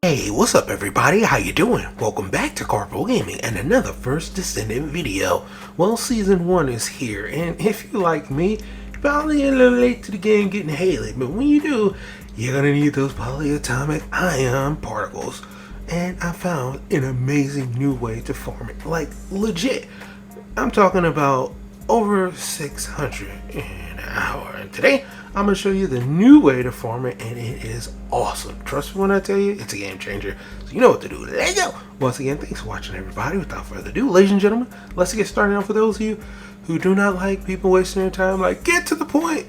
Hey, what's up everybody? How you doing? Welcome back to Karpogaming and another First Descendant video. Well, Season 1 is here, and if you like me, you're probably a little late to the game getting Haley, but when you do, you're gonna need those polyatomic ion particles. And I found an amazing new way to farm it, like legit. I'm talking about over 600 in an hour, and today I'm going to show you the new way to farm it, and it is awesome. Trust me when I tell you, it's a game changer. So you know what to do. Let's go! Once again, thanks for watching everybody. Without further ado, ladies and gentlemen, let's get started. Now for those of you who do not like people wasting their time, like, get to the point.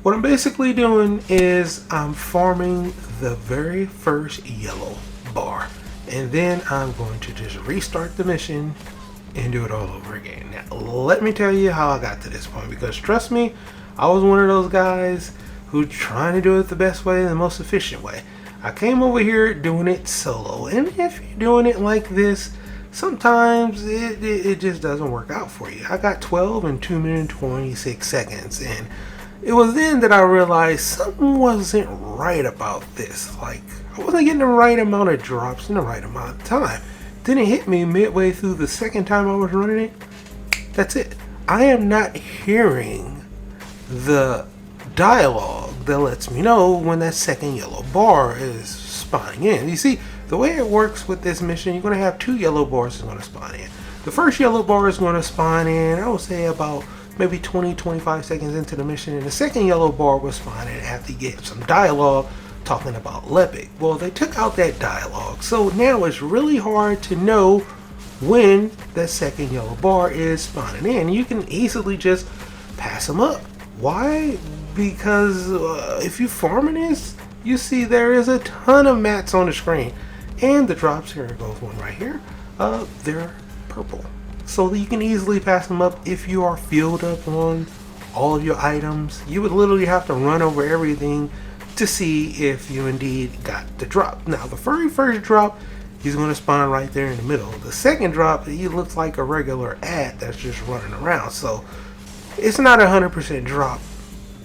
What I'm basically doing is I'm farming the very first yellow bar, and then I'm going to just restart the mission and do it all over again. Now, let me tell you how I got to this point, because trust me, I was one of those guys who trying to do it the best way, the most efficient way. I came over here doing it solo, and if you're doing it like this, sometimes it just doesn't work out for you. I got 12 in 2 minutes 26 seconds, and it was then that I realized something wasn't right about this. Like, I wasn't getting the right amount of drops in the right amount of time. Then it hit me midway through the second time I was running it. That's it. I am not hearing the dialogue that lets me know when that second yellow bar is spawning in. You see, the way it works with this mission, you're going to have 2 yellow bars that's going to spawn in. The first yellow bar is going to spawn in, I would say, about maybe 20-25 seconds into the mission, and the second yellow bar will spawn in after you get some dialogue talking about Lepic. Well, they took out that dialogue, so now it's really hard to know when that second yellow bar is spawning in. You can easily just pass them up. Why? Because if you farming this, you see there is a ton of mats on the screen, and the drops, here goes one right here, they're purple, so you can easily pass them up. If you are filled up on all of your items, you would literally have to run over everything to see if you indeed got the drop. Now the very first drop, he's going to spawn right there in the middle. The second drop, he looks like a regular ad that's just running around, so it's not 100% drop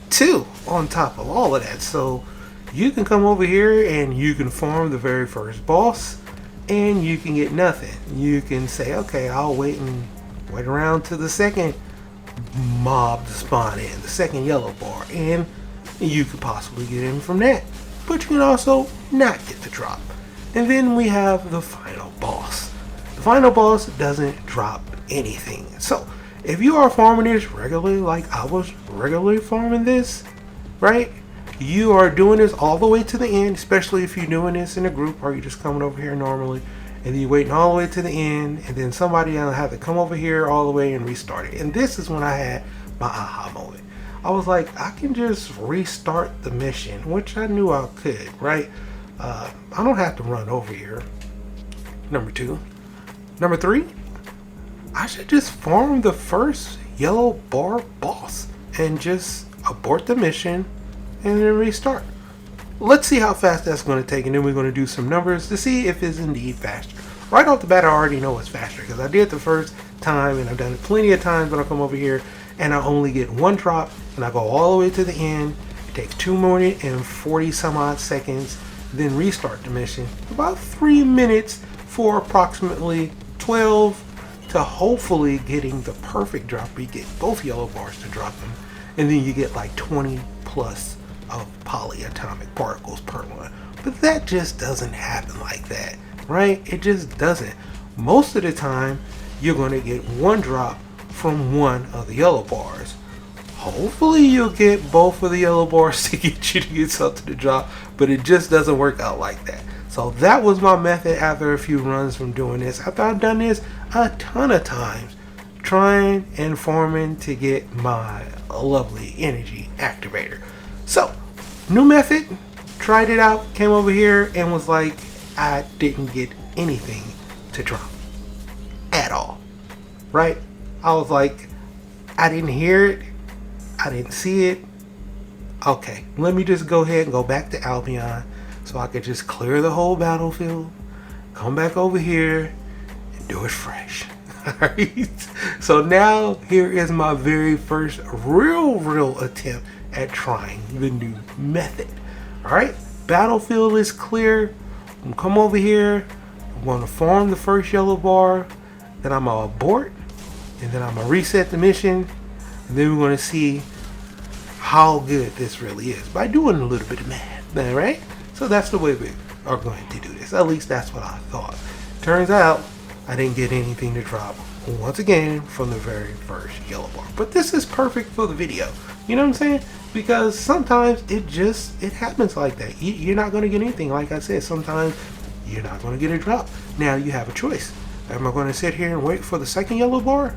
too on top of all of that. So you can come over here and you can farm the very first boss and you can get nothing. You can say, okay, I'll wait around to the second mob to spawn in, the second yellow bar, and you could possibly get in from that, but you can also not get the drop. And then we have the final boss. The final boss doesn't drop anything. So if you are farming this regularly, like I was regularly farming this, right? You are doing this all the way to the end, especially if you're doing this in a group, or you're just coming over here normally, and then you're waiting all the way to the end, and then somebody will have to come over here all the way and restart it. And this is when I had my aha moment. I was like, I can just restart the mission, which I knew I could, right? I don't have to run over here. Number 2. Number 3, I should just farm the first yellow bar boss and just abort the mission and then restart. Let's see how fast that's going to take, and then we're going to do some numbers to see if it's indeed faster. Right off the bat, I already know it's faster because I did the first time, and I've done it plenty of times when I come over here and I only get 1 drop, and I go all the way to the end. It takes 2 minutes and 40 some odd seconds, then restart the mission. About 3 minutes for approximately 12 to hopefully getting the perfect drop where you get both yellow bars to drop them, and then you get like 20 plus of polyatomic particles per one. But that just doesn't happen like that, right? It just doesn't. Most of the time you're going to get 1 drop from 1 of the yellow bars. Hopefully you'll get both of the yellow bars to get you to get something to drop, but it just doesn't work out like that. So that was my method after a few runs from doing this. After I've done this a ton of times, trying and farming to get my lovely energy activator. So, new method, tried it out, came over here and was like, I didn't get anything to drop at all, right? I was like, I didn't hear it, I didn't see it. Okay, let me just go ahead and go back to Albion so I could just clear the whole battlefield, come back over here and do it fresh. Alright, so now here is my very first real attempt at trying the new method. Alright, battlefield is clear. I'm gonna come over here. I'm gonna form the first yellow bar. Then I'm gonna abort, and then I'm gonna reset the mission, and then we're gonna see how good this really is by doing a little bit of math. All right? So that's the way we are going to do this. At least that's what I thought. Turns out I didn't get anything to drop once again from the very first yellow bar. But this is perfect for the video. You know what I'm saying? Because sometimes it happens like that. You're not going to get anything. Like I said, sometimes you're not going to get a drop. Now you have a choice. Am I going to sit here and wait for the second yellow bar?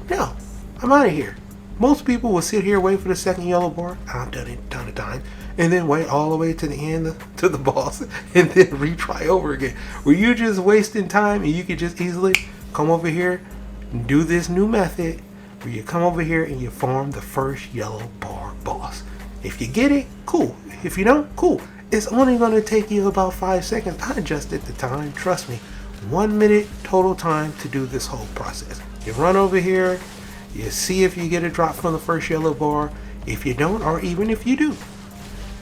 No. I'm out of here. Most people will sit here, wait for the second yellow bar. I've done it a ton of times. And then wait all the way to the end, to the boss, and then retry over again. Where you're just wasting time, and you could just easily come over here and do this new method where you come over here and you farm the first yellow bar boss. If you get it, cool. If you don't, cool. It's only going to take you about 5 seconds. I adjusted the time. Trust me. 1 minute total time to do this whole process. You run over here. You see if you get a drop from the first yellow bar. If you don't, or even if you do,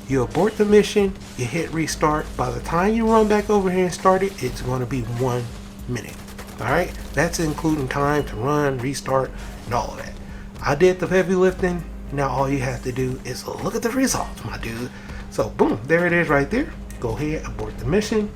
you abort the mission, you hit restart. By the time you run back over here and start it, it's going to be 1 minute. Alright? That's including time to run, restart, and all of that. I did the heavy lifting. Now all you have to do is look at the results, my dude. So boom, there it is right there. Go ahead, abort the mission.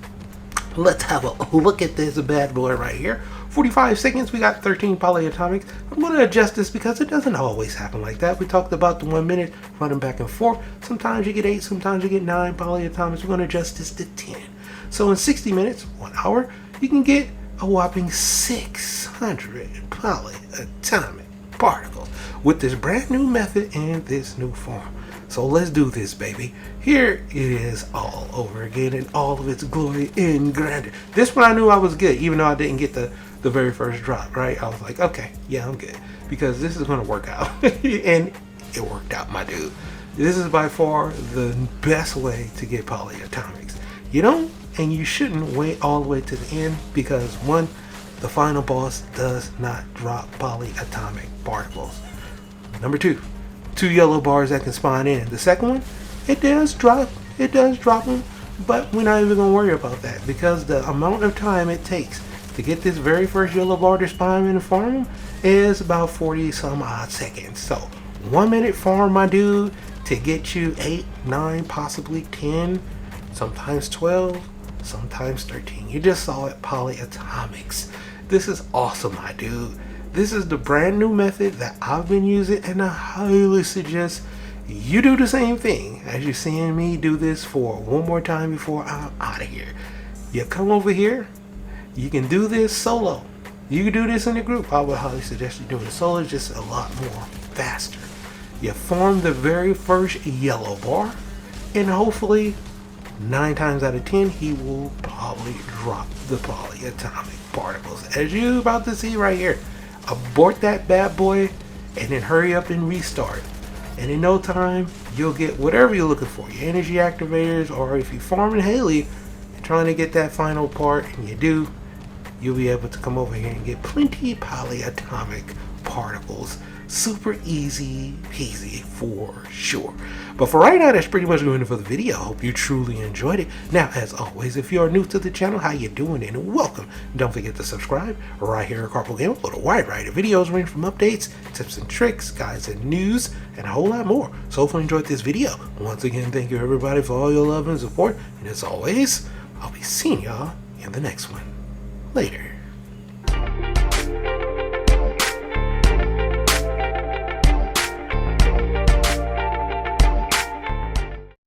Let's have a look at this bad boy right here. 45 seconds, we got 13 polyatomics. I'm going to adjust this because it doesn't always happen like that. We talked about the 1 minute running back and forth. Sometimes you get 8, sometimes you get 9 polyatomics. We're going to adjust this to 10. So in 60 minutes, 1 hour, you can get a whopping 600 polyatomic particles with this brand new method and this new form. So let's do this, baby. Here it is all over again in all of its glory and grandeur. This one I knew I was good, even though I didn't get the very first drop, right? I was like, okay, yeah, I'm good. Because this is going to work out. And it worked out, my dude. This is by far the best way to get polyatomics. You don't and you shouldn't wait all the way to the end because, one, the final boss does not drop polyatomic particles. Number two, 2 yellow bars that can spawn in. The second one, it does drop them, but we're not even going to worry about that because the amount of time it takes to get this very first yellow bar to spawn in the farm is about 40 some odd seconds. So 1 minute farm, my dude, to get you 8, 9, possibly 10, sometimes 12, sometimes 13. You just saw it, polyatomics. This is awesome, my dude. This is the brand new method that I've been using, and I highly suggest you do the same thing as you're seeing me do this for one more time before I'm out of here. You come over here, you can do this solo. You can do this in a group. I would highly suggest you doing it solo. It's just a lot more faster. You form the very first yellow bar, and hopefully 9 times out of 10 he will probably drop the polyatomic particles, as you're about to see right here. Abort that bad boy and then hurry up and restart, and in no time you'll get whatever you're looking for, your energy activators, or if you farming Haley and trying to get that final part and you do, you'll be able to come over here and get plenty polyatomic particles. Super easy peasy for sure. But for right now, that's pretty much going for the video. I hope you truly enjoyed it. Now, as always, if you are new to the channel, how you doing and welcome. Don't forget to subscribe right here at Karpo Gaming for a wide variety of videos ranging from updates, tips and tricks, guides and news, and a whole lot more. So hopefully you enjoyed this video. Once again, thank you everybody for all your love and support. And as always, I'll be seeing y'all in the next one. Later.